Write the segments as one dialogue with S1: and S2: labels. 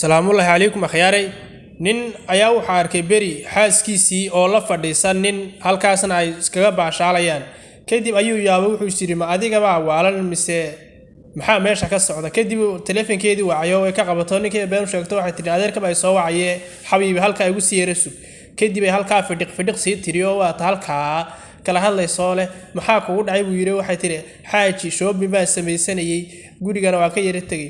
S1: salaamullaahi calaykum akhyaarey nin ayaa waxaa arkay beri xaaskiisii oo la fadhiisan nin halkaasna ay iskaga baashaalayaan kadib ayuu yaabay wuxuu yiri ma adigaba waalan mise maxaa meesha ka socda kadib telefonkeedii wacayo way ka qabato ninkii been sheegto waxay tiri adeerkaba ay soo wacaye xabiibi halka ay ugu sii yeerasug kadib ay halka fidhiq sii tiriyo waa ta halka kala hadlayso leh maxaa kugu dhacay buu yiri waxay tiri xaaji shoobi baa samaysanayay gurigana waa ka yara tagay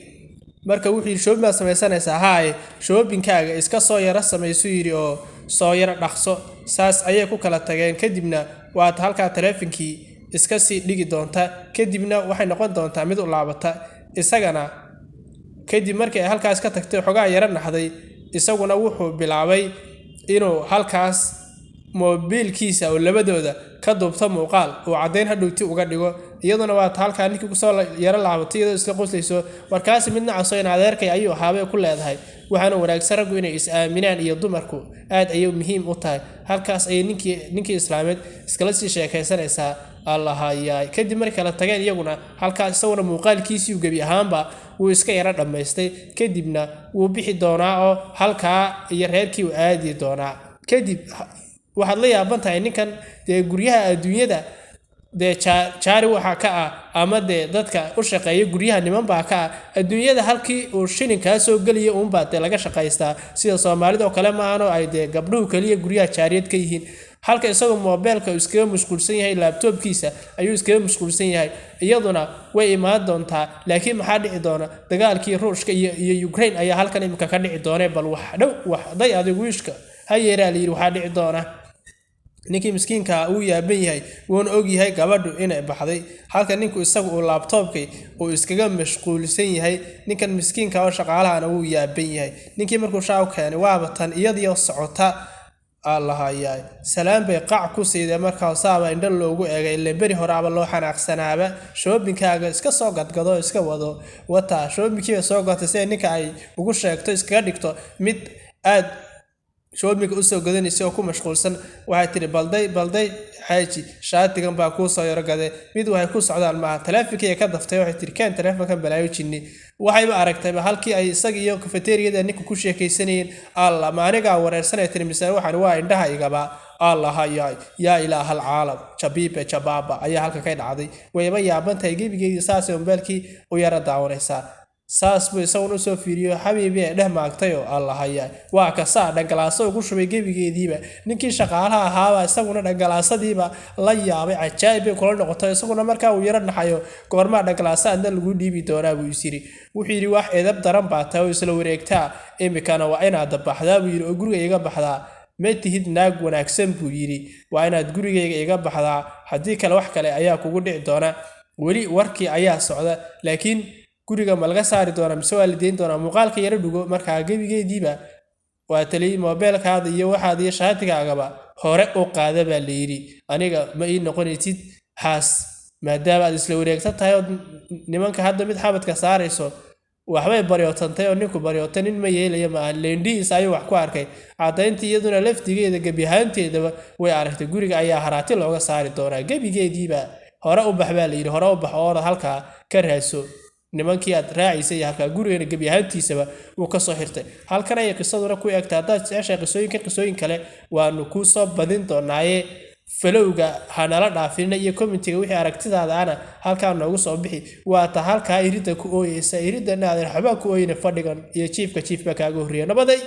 S1: marka wuxuu shoobin baa samaysanaysaa haay shoobinkaaga iska soo yara samayso yiri oo soo yara dhaqso saas ayay ku kala tageen kadibna waa halka telefonkii iska sii dhigi doonta kadibna waxay noqon doontaa mid u laabata isagana kadib markii ay halkaas ka tagtay xogaa yara naxday isaguna wuxuu bilaabay inuu halkaas mobilkiisa oo labadooda ka duubta muuqaal oo cadeyn hadhowti uga dhigo iyaduna waa halka ninkii ku soo yara laabatay iyadoo isla qoslayso markaas midna caso in adeerkay ayuu haabay ku leedahay waxaana wanaagsan raggu inay is aaminaan iyo dumarku aad ayay muhiim u tahay halkaas ay ninkii islaameed iskala sii sheekaysanaysaa allahayaay kadib markii kala tageen iyaguna halkaas isaguna muuqaalkiisii gabi ahaanba wuu iska yara dhamaystay kadibna wuu bixi doonaa oo halkaa iyo reerkii uu aadi doonaa kadib waxaad la yaaban tahay ninkan dee guryaha adduunyada dee jaari waxa ka ah ama dee dadka u shaqeeya guryaha niman baa ka ah adduunyada halkii uu shilinkaa soo geliya uunbaa dee laga shaqaystaa sida soomaalida oo kale maahan oo ay dee gabdhuhu kaliya guryaha jaariyad ka yihiin halka isagoo moobeelka iskaga mashquulsan yahay laptopkiisa ayuu iskaga mashquulsan yahay iyaduna way imaan doontaa laakiin maxaa dhici doona dagaalkii Ruushka iyo Ukraine ayaa halkan imika ka dhici doona bal wax day adigu wiishka hayeeraa la yiri waxa dhici doona ninkii miskiinka uu yaaban yahay wuuna og yahay gabadhu inay baxday halka ninku isagu uu laptopkii uu iskaga mashquulsan yahay ninkan miskiinka oo shaqaalaha uu yaaban yahay ninkii markuu shaaw keenay waaba tan iyadoo socota allahayaay salaam bay qac ku siidee markaa saaba indho loogu eegay ilaa bari horaaba loo xanaaqsanaaba shoobinkaaga iska soo gadgado iska wado wata shoobinkii soo gatay si ninka ay ugu sheegto iskaga dhigto mid aad shoobinka u soo gadanaysa oo ku mashquulsan waxay tiri balday xaaji shaatigan baa ku soo yara gaday mid waxay ku socdaan ma telefonkii ka daftay waxay tiri kan telefonkan balaayo jinni waxay ma aragtay halkii ay isaga iyo cafeteria ninka ku sheekaysanayeen alla ma aniga wareersanay tiri misaan waxaan waa indhaha igaba allah ya ilaahal caalam jababa ayaa halka ka dhacday wayba yaabantahay gebigeedii saas oo mobilkii u yara daawanaysa saas buu isaguna soo fiiriyo xabiibi ee dhex maagtay oo allahayaay waa ka saa dhangalaaso ugu shubay gebigeediiba ninkii shaqaalaha ahaaba isaguna dhangalaasadiiba la yaabay cajaa'ib ay kula noqotay isaguna markaa uu yara naxayo goorma dhangalaasa aad lagu dhiibi doonaa buu yiri wuxuu yiri wax edab daran baa taa oo isla wareegtaa imikana waa inaad baxdaa buu yiri oo guriga iga baxdaa ma tihid naag wanaagsan buu yiri waa inaad gurigayga iga baxdaa haddii kale wax kale ayaa kugu dhici doona weli warkii ayaa socda laakiin guriga ma laga saari doona mise waa la deyn doona muuqaalka yara dhugo markaa gebigeediiba waa taliyay moobeelkaada iyo waxaad iyo shaatigaagaba hore u qaada baa la yiri aniga ma ii noqonaysid haas maadaama aad isla wareegsan tahay oo nimanka hadda mid xabadka saarayso waxbay baryootantay oo ninku baryootan in ma yeelayo ma leendhiis ayuu wax ku arkay cadayntii iyaduna laftigeeda gebi ahaanteedaba way aragtay guriga ayaa haraati looga saari doonaa gebigeediiba hore u bax baa la yiri hore u bax oo halka ka raadso nimankii aad raacisay halka gurigeena gabi ahaantiisaba uu ka soo xirtay halkan ay qisaduna ku eegtaa dad qisooyin kale waanu ku soo badin doonaaye falowga hanala dhaafina iyo commentiga wixii aragtidaada ana halka noogu soo bixi waa ta halka irida ku ooyeysa iridana aad xabaa ku ooyina fadhigan iyo jiifka kaaga horreeya nabaday